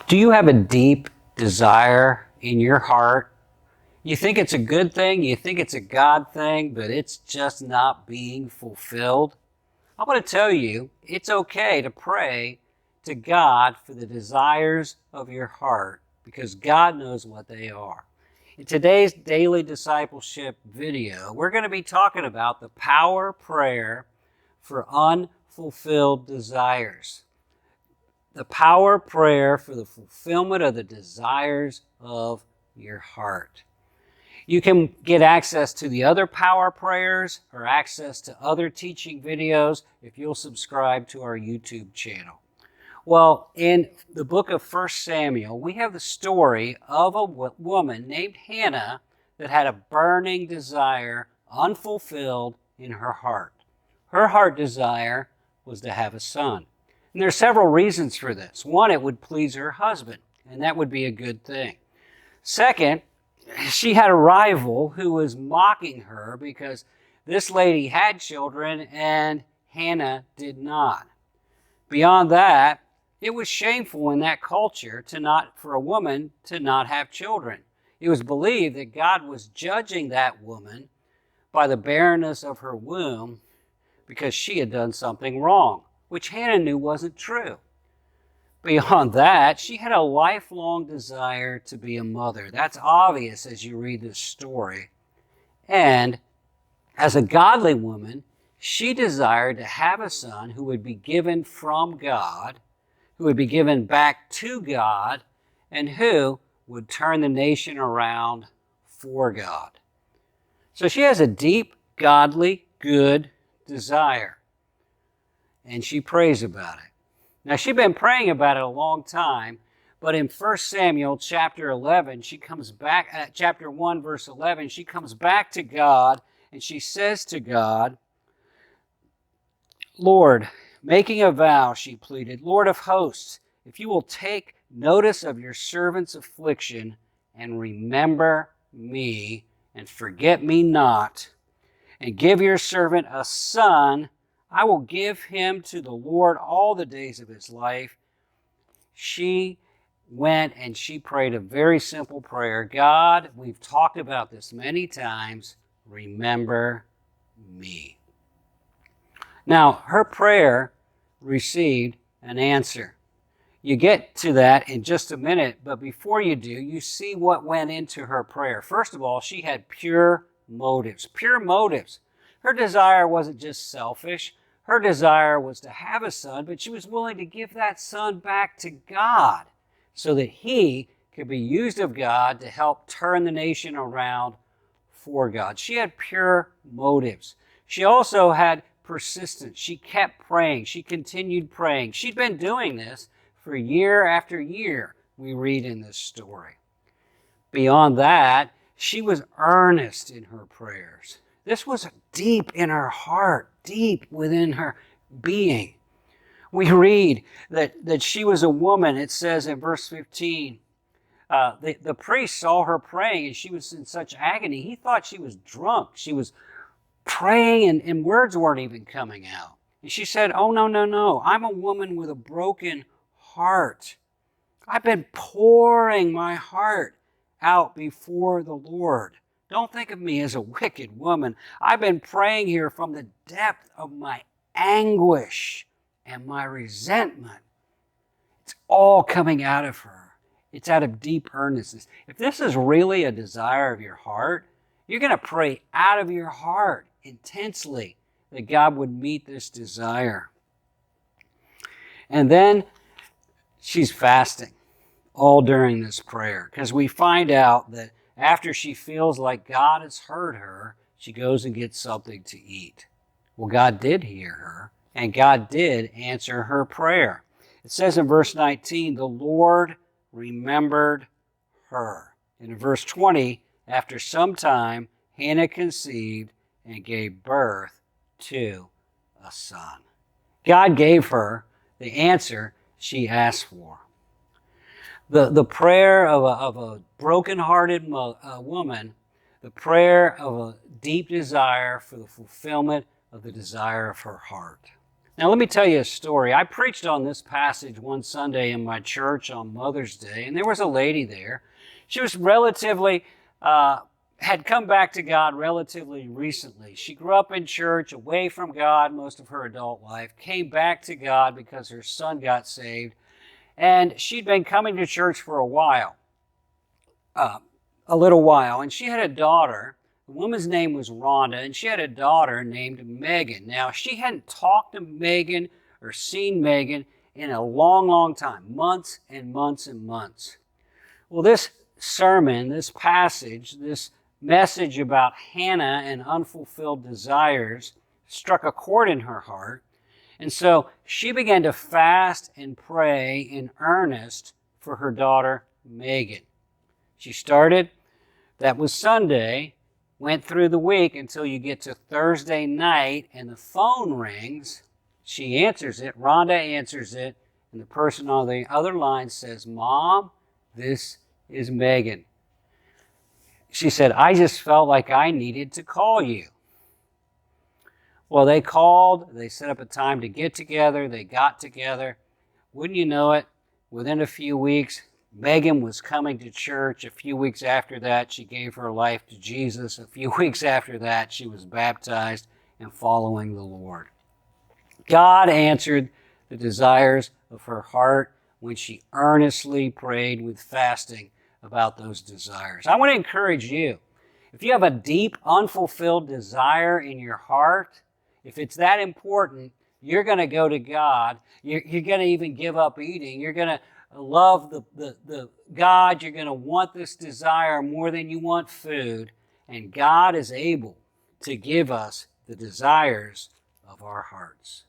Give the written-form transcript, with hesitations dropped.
Do you have a deep desire in your heart? You think it's a good thing, you think it's a God thing, but it's just not being fulfilled? I want to tell you, it's okay to pray to God for the desires of your heart because God knows what they are. In today's daily discipleship video, we're going to be talking about the power prayer for unfulfilled desires. The power prayer for the fulfillment of the desires of your heart. You can get access to the other power prayers or access to other teaching videos if you'll subscribe to our YouTube channel. Well, in the book of 1 Samuel, we have the story of a woman named Hannah that had a burning desire unfulfilled in her heart. Her heart desire was to have a son. And there are several reasons for this. One, it would please her husband, and that would be a good thing. Second, she had a rival who was mocking her because this lady had children and Hannah did not. Beyond that, it was shameful in that culture for a woman to not have children. It was believed that God was judging that woman by the barrenness of her womb because she had done something wrong, which Hannah knew wasn't true. Beyond that, she had a lifelong desire to be a mother. That's obvious as you read this story. And as a godly woman, she desired to have a son who would be given from God, who would be given back to God, and who would turn the nation around for God. So she has a deep, godly, good desire. And she prays about it. Now, she'd been praying about it a long time, but in 1 Samuel chapter 11, she comes back, at chapter 1, verse 11, she comes back to God, and she says to God, Lord, making a vow, she pleaded, Lord of hosts, if you will take notice of your servant's affliction and remember me and forget me not, and give your servant a son, I will give him to the Lord all the days of his life. She went and she prayed a very simple prayer. God, we've talked about this many times, remember me. Now, her prayer received an answer. You get to that in just a minute, but before you do, you see what went into her prayer. First of all, she had pure motives. Pure motives. Her desire wasn't just selfish. Her desire was to have a son, but she was willing to give that son back to God so that he could be used of God to help turn the nation around for God. She had pure motives. She also had persistence. She kept praying. She continued praying. She'd been doing this for year after year, we read in this story. Beyond that, she was earnest in her prayers. This was deep in her heart, deep within her being. We read that she was a woman. It says in verse 15, the priest saw her praying and she was in such agony. He thought she was drunk. She was praying and words weren't even coming out. And she said, oh, no. I'm a woman with a broken heart. I've been pouring my heart out before the Lord. Don't think of me as a wicked woman. I've been praying here from the depth of my anguish and my resentment. It's all coming out of her. It's out of deep earnestness. If this is really a desire of your heart, you're going to pray out of your heart intensely that God would meet this desire. And then she's fasting all during this prayer because we find out that after she feels like God has heard her, she goes and gets something to eat. Well, God did hear her, and God did answer her prayer. It says in verse 19, the Lord remembered her. And in verse 20, after some time, Hannah conceived and gave birth to a son. God gave her the answer she asked for. The prayer of a broken-hearted woman, the prayer of a deep desire for the fulfillment of the desire of her heart. Now, let me tell you a story. I preached on this passage one Sunday in my church on Mother's Day, and there was a lady there. She was had come back to God relatively recently. She grew up in church, away from God most of her adult life, came back to God because her son got saved, and she'd been coming to church for a little while, and she had a daughter. The woman's name was Rhonda, and she had a daughter named Megan. Now, she hadn't talked to Megan or seen Megan in a long, long time, months and months and months. Well, this sermon, this passage, this message about Hannah and unfulfilled desires struck a chord in her heart, and so she began to fast and pray in earnest for her daughter, Megan. She started, that was Sunday, went through the week until you get to Thursday night and the phone rings. She answers it, Rhonda answers it, and the person on the other line says, "Mom, this is Megan." She said, "I just felt like I needed to call you." Well, they called, they set up a time to get together, they got together. Wouldn't you know it, within a few weeks, Megan was coming to church. A few weeks after that, she gave her life to Jesus. A few weeks after that, she was baptized and following the Lord. God answered the desires of her heart when she earnestly prayed with fasting about those desires. I want to encourage you, if you have a deep, unfulfilled desire in your heart, if it's that important, you're going to go to God. You're going to even give up eating. You're going to love the God. You're going to want this desire more than you want food. And God is able to give us the desires of our hearts.